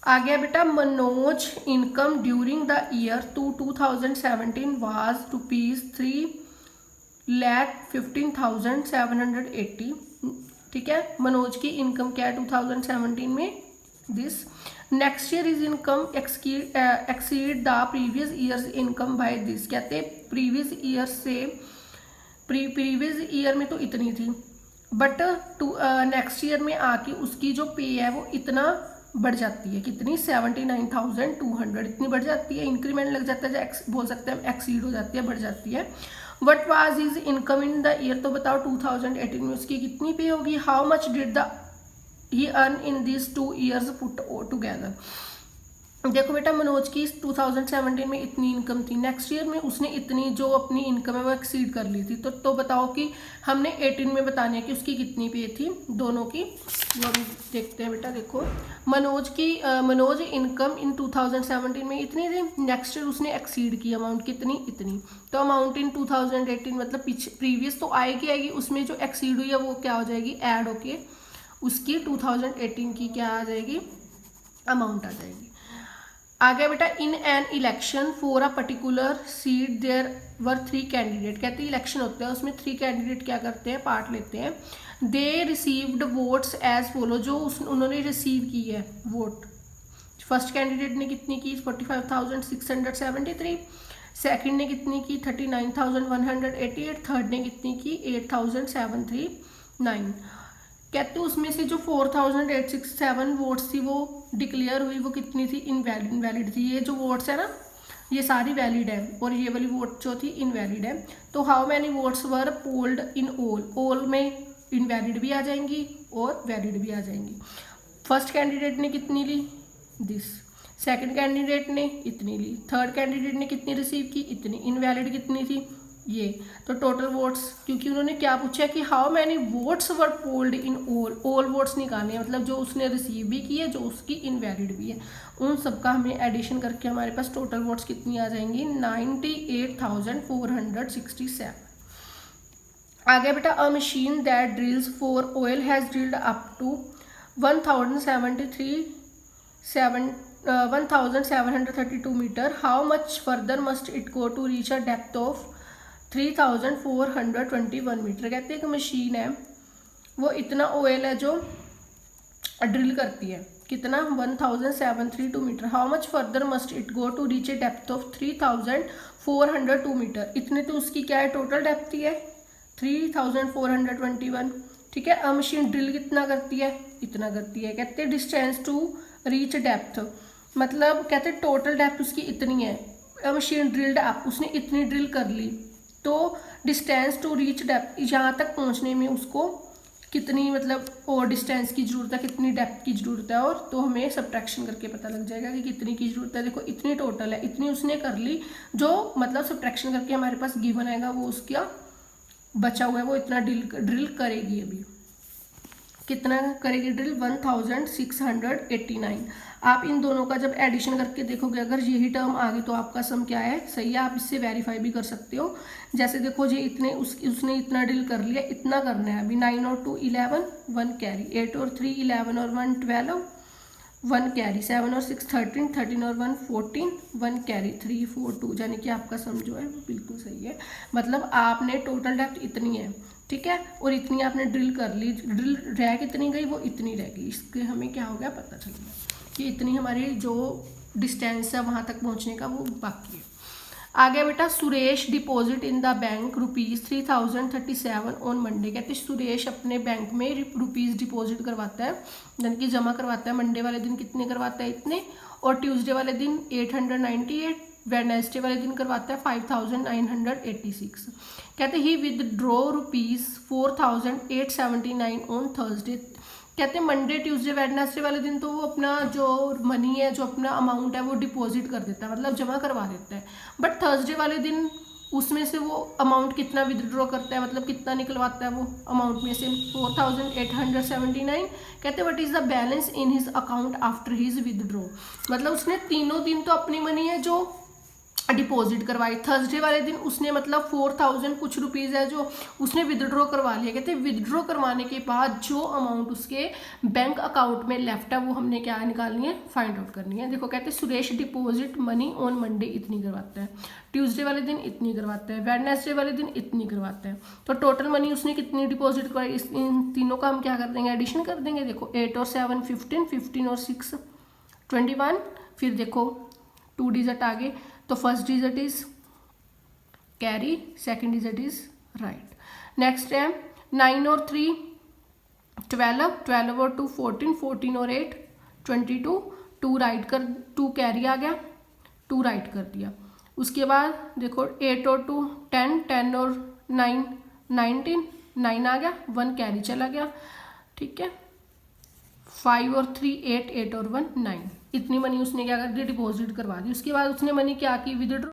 आ गया बेटा, Manoj income during the year 2017 was ₹3,15,780। ठीक है, मनोज की इनकम क्या है 2017 में, this. Next year is income exceed the previous years income by this. कहते हैं प्रीवियस ईयर से, प्रीवियस ईयर में तो इतनी थी, बट नेक्स्ट ईयर में आके उसकी जो पे है वो इतना बढ़ जाती है, कितनी 79,200 इतनी बढ़ जाती है, इंक्रीमेंट लग जाता है, बोल सकते हैं हम एक्सीड हो जाती है, बढ़ जाती है। What was is income in the year, तो बताओ 2018 में उसकी कितनी पे होगी। How much did the he earn in this 2 years put together. देखो बेटा, मनोज की 2017 में इतनी इनकम थी, नेक्स्ट ईयर में उसने इतनी जो अपनी इनकम है वो एक्सीड कर ली थी, तो बताओ कि हमने 18 में बताना है कि उसकी कितनी पे थी दोनों की, वो हम देखते हैं बेटा। देखो मनोज इनकम इन 2017 में इतनी थी, नेक्स्ट ईयर उसने एक्सीड की अमाउंट कितनी, इतनी। तो अमाउंट इन 2018 मतलब प्रीवियस तो आएगी, उसमें जो एक्सीड हुई है वो क्या हो जाएगी, ऐड होके उसकी 2018 की क्या आ जाएगी, अमाउंट आ जाएगी। आ गया बेटा, in an election for a particular seat there were 3 candidate. कहते हैं इलेक्शन होता है, उसमें 3 कैंडिडेट क्या करते हैं, पार्ट लेते हैं। They received votes as follow, जो उन्होंने रिसीव की है वोट। फर्स्ट कैंडिडेट ने कितनी की 45,673, सेकंड ने कितनी की 39,188, थर्ड ने कितनी की 8,739। कहते हैं उसमें से जो 4,867 वोट्स थी वो डिक्लेयर हुई, वो कितनी थी, इनवैलिड थी। ये जो वोट्स है ना, ये सारी वैलिड है, और ये वाली वोट जो थी इनवैलिड है। तो how many votes were polled in all में इनवैलिड भी आ जाएंगी और वैलिड भी आ जाएंगी। फर्स्ट कैंडिडेट ने कितनी ली, दिस। सेकंड कैंडिडेट ने इतनी ली, थर्ड कैंडिडेट ने कितनी रिसीव की, इतनी। इनवैलिड कितनी थी, ये। तो टोटल वोट्स, क्योंकि उन्होंने क्या पूछा कि how many votes were polled in all votes निकालने, मतलब जो उसने रिसीव भी की है, जो उसकी इनवैलिड भी है, उन सबका हमें एडिशन करके हमारे पास टोटल वोट्स कितनी आ जाएंगी, 98,467। आ गया बेटा, a machine that drills for oil has drilled up to 1,732 metre. How much further must it go to reach a depth of 3,421 metre. कहते हैं कि मशीन है वो इतना ऑयल है जो ड्रिल करती है, कितना 1,732 metre. How much further must it go to reach a depth of 3,402 metre. इतने तो उसकी क्या है, टोटल डेप्थ ही है 3,421। ठीक है, अब मशीन ड्रिल कितना करती है, इतना करती है। कहते हैं डिस्टेंस टू रीच डेप्थ, मतलब कहते हैं टोटल डेप्थ उसकी इतनी है। अब मशीन ड्रिल्ड अप, उसने इतनी ड्रिल कर ली, तो डिस्टेंस टू रीच डेप्थ, यहाँ तक पहुँचने में उसको कितनी मतलब और डिस्टेंस की ज़रूरत है, कितनी डेप्थ की ज़रूरत है, और तो हमें सब्ट्रैक्शन करके पता लग जाएगा कि कितनी की ज़रूरत है। देखो इतनी टोटल है, इतनी उसने कर ली, जो मतलब सब्ट्रैक्शन करके हमारे पास गिवन आएगा वो उसका बचा हुआ है, वो इतना ड्रिल करेगी। अभी कितना करेगी ड्रिल, 1,689। आप इन दोनों का जब एडिशन करके देखोगे, अगर यही टर्म आ गई तो आपका सम क्या है, सही है। आप इससे वेरीफाई भी कर सकते हो। जैसे देखो जी, इतने उसने इतना ड्रिल कर लिया, इतना करना है अभी। 9 और 2 11, 1 कैरी। 8 और 3 11 और 1 12, 1 कैरी। 7 और 6 13, 13 और 1 14, 1 कैरी। 3 4 2, यानी कि आपका सम जो है वो बिल्कुल सही है। मतलब आपने टोटल डेप्थ इतनी है, ठीक है, और इतनी आपने ड्रिल कर ली। ड्रिल रह कितनी गई, वो इतनी रह गई। इसके हमें क्या हो गया, पता चल गया कि इतनी हमारी जो डिस्टेंस है वहाँ तक पहुँचने का वो बाकी है। आ गया बेटा, Suresh deposit in the bank ₹3,037 on Monday. कहते हैं सुरेश अपने बैंक में रुपीज़ डिपॉजिट करवाता है, यानी कि जमा करवाता है। मंडे वाले दिन कितने करवाता है, इतने, और ट्यूसडे वाले दिन 898, वेडनेसडे वाले दिन करवाता है 5,986। कहते हैं ही विदड्रॉ ₹4,879 ऑन थर्सडे। कहते हैं मंडे ट्यूसडे वेडनेसडे वाले दिन तो वो अपना जो मनी है, जो अपना अमाउंट है वो डिपॉजिट कर देता है, मतलब जमा करवा देता है। बट थर्सडे वाले दिन उसमें से वो अमाउंट कितना विदड्रॉ करता है, मतलब कितना निकलवाता है वो अमाउंट में से, 4,879। कहते हैं what is the balance in his account after his withdraw. मतलब उसने तीनों दिन तो अपनी मनी है जो डिपॉजिट करवाई। थर्सडे वाले दिन उसने मतलब 4000 कुछ रुपीज़ है जो उसने विदड्रॉ करवा लिया। कहते हैं विदड्रॉ करवाने के बाद जो अमाउंट उसके बैंक अकाउंट में लेफ्ट है वो हमने क्या निकालनी है, फाइंड आउट करनी है। देखो कहते हैं Suresh deposit money on Monday इतनी करवाता है, ट्यूसडे वाले दिन इतनी करवाता है, वेडनेसडे वाले दिन इतनी करवाता है। तो टोटल मनी उसने कितनी डिपॉजिट करवाई, इन तीनों का हम क्या कर देंगे, एडिशन कर देंगे। देखो 8 और 7 15, 15 और 6 21, फिर देखो 2 डिजिट आगे, तो first digit is carry, second digit is right. Next है 9 और 3 12, 12 और 2 14, 14 और 8 22, 2 राइट कर, 2 कैरी आ गया, 2 राइट कर दिया। उसके बाद देखो 8 और 2 10, 10 और 9 19, 9 आ गया, 1 कैरी चला गया, ठीक है। 5 और 3 8, 8 और 1 9, इतनी मनी उसने क्या कर दी, डिपॉजिट करवा दी। उसके बाद उसने मनी क्या की, विदड्रॉ